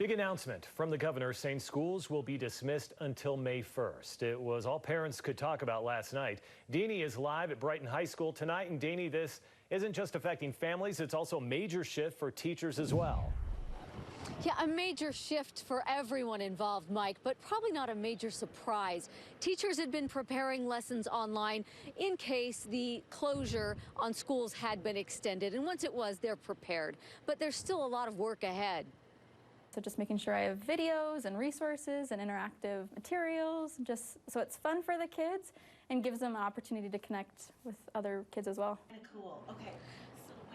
Big announcement from the governor saying schools will be dismissed until May 1st. It was all parents could talk about last night. Deanie is live at Brighton High School tonight. And Deanie, this isn't just affecting families, it's also a major shift for teachers as well. Yeah, a major shift for everyone involved, Mike, but probably not a major surprise. Teachers had been preparing lessons online in case the closure on schools had been extended. And once it was, they're prepared. But there's still a lot of work ahead. So just making sure I have videos and resources and interactive materials, just so it's fun for the kids and gives them an opportunity to connect with other kids as well. Cool. Okay.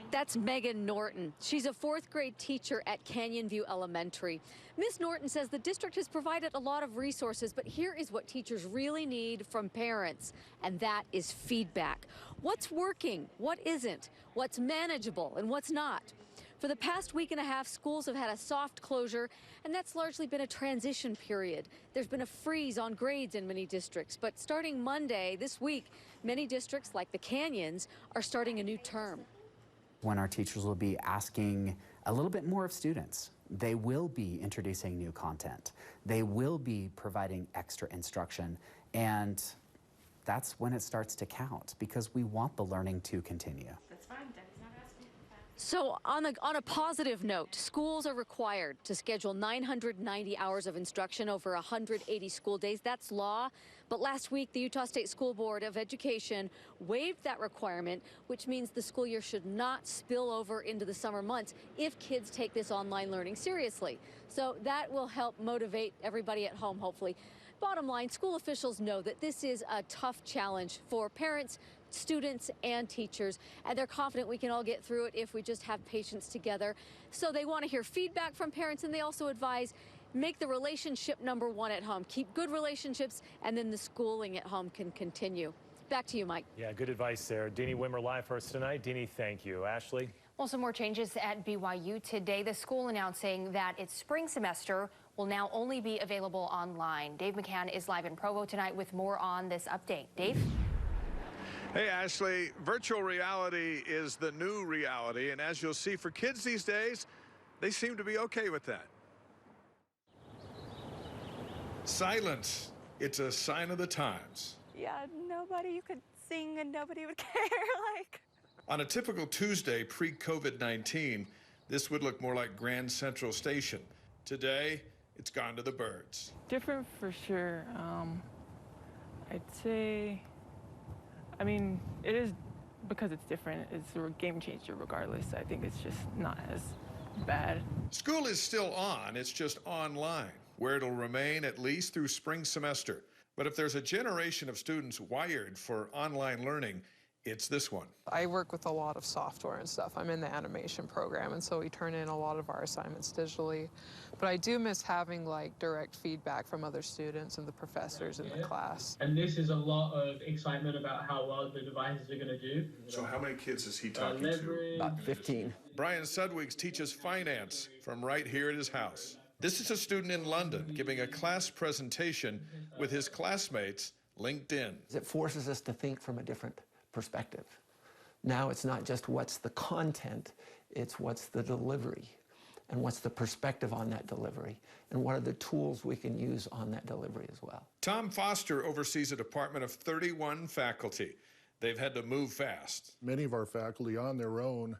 That's Megan Norton. She's a fourth grade teacher at Canyon View Elementary. Miss Norton says the district has provided a lot of resources, but here is what teachers really need from parents, and that is feedback. What's working? What isn't? What's manageable and what's not? For the past week and a half, schools have had a soft closure, and that's largely been a transition period. There's been a freeze on grades in many districts, but starting Monday this week, many districts like the Canyons are starting a new term. When our teachers will be asking a little bit more of students. They will be introducing new content. They will be providing extra instruction, and that's when it starts to count, because we want the learning to continue. That's fine. Debbie's not asking. So on a positive note, schools are required to schedule 990 hours of instruction over 180 school days. That's law. But last week, the Utah State School Board of Education waived that requirement, which means the school year should not spill over into the summer months if kids take this online learning seriously. So that will help motivate everybody at home, hopefully. Bottom line, school officials know that this is a tough challenge for parents, students, and teachers, and they're confident we can all get through it if we just have patience together. So they want to hear feedback from parents, and they also advise make the relationship number one at home. Keep good relationships, and then the schooling at home can continue. Back to you, Mike. Yeah, good advice there. Deanie Wimmer live for us tonight. Deanie, thank you. Ashley? Well, some more changes at BYU today. The school announcing that its spring semester will now only be available online. Dave McCann is live in Provo tonight with more on this update. Dave? Hey, Ashley, virtual reality is the new reality, and as you'll see, for kids these days, they seem to be okay with that. Silence, it's a sign of the times. Yeah, you could sing and nobody would care. On a typical Tuesday pre-COVID-19, this would look more like Grand Central Station. Today, it's gone to the birds. Different for sure. I'd say, it is because it's different. It's a game changer regardless. I think it's just not as bad. School is still on, it's just online, where it'll remain at least through spring semester. But if there's a generation of students wired for online learning, it's this one. I work with a lot of software and stuff. I'm in the animation program, and so we turn in a lot of our assignments digitally. But I do miss having direct feedback from other students and the professors in the class. And this is a lot of excitement about how well the devices are going to do. So how many kids is he talking to? About 15. Brian Sudwigs teaches finance from right here at his house. This is a student in London giving a class presentation with his classmates linked in. It forces us to think from a different perspective. Now it's not just what's the content, it's what's the delivery, and what's the perspective on that delivery, and what are the tools we can use on that delivery as well. Tom Foster oversees a department of 31 faculty. They've had to move fast. Many of our faculty on their own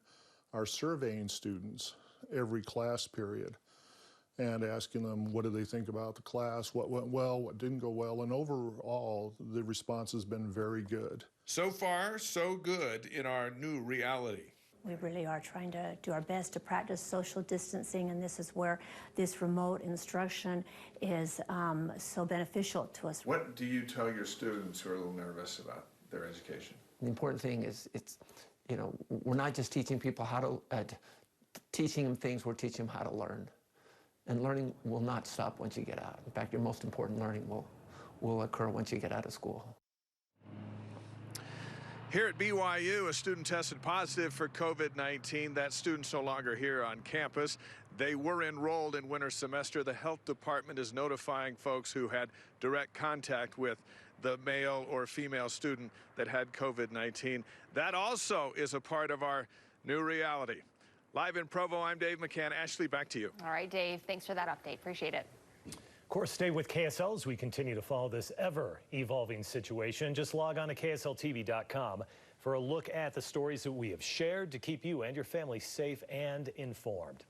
are surveying students every class period and asking them what do they think about the class, what went well, what didn't go well, and overall the response has been very good. So far, so good in our new reality. We really are trying to do our best to practice social distancing, and this is where this remote instruction is so beneficial to us. What do you tell your students who are a little nervous about their education? The important thing is we're not just teaching people how to, teaching them things, we're teaching them how to learn. And learning will not stop once you get out. In fact, your most important learning will occur once you get out of school. Here at BYU, a student tested positive for COVID-19. That student's no longer here on campus. They were enrolled in winter semester. The health department is notifying folks who had direct contact with the male or female student that had COVID-19. That also is a part of our new reality. Live in Provo, I'm Dave McCann. Ashley, back to you. All right, Dave, thanks for that update. Appreciate it. Of course, stay with KSL as we continue to follow this ever-evolving situation. Just log on to KSLTV.com for a look at the stories that we have shared to keep you and your family safe and informed.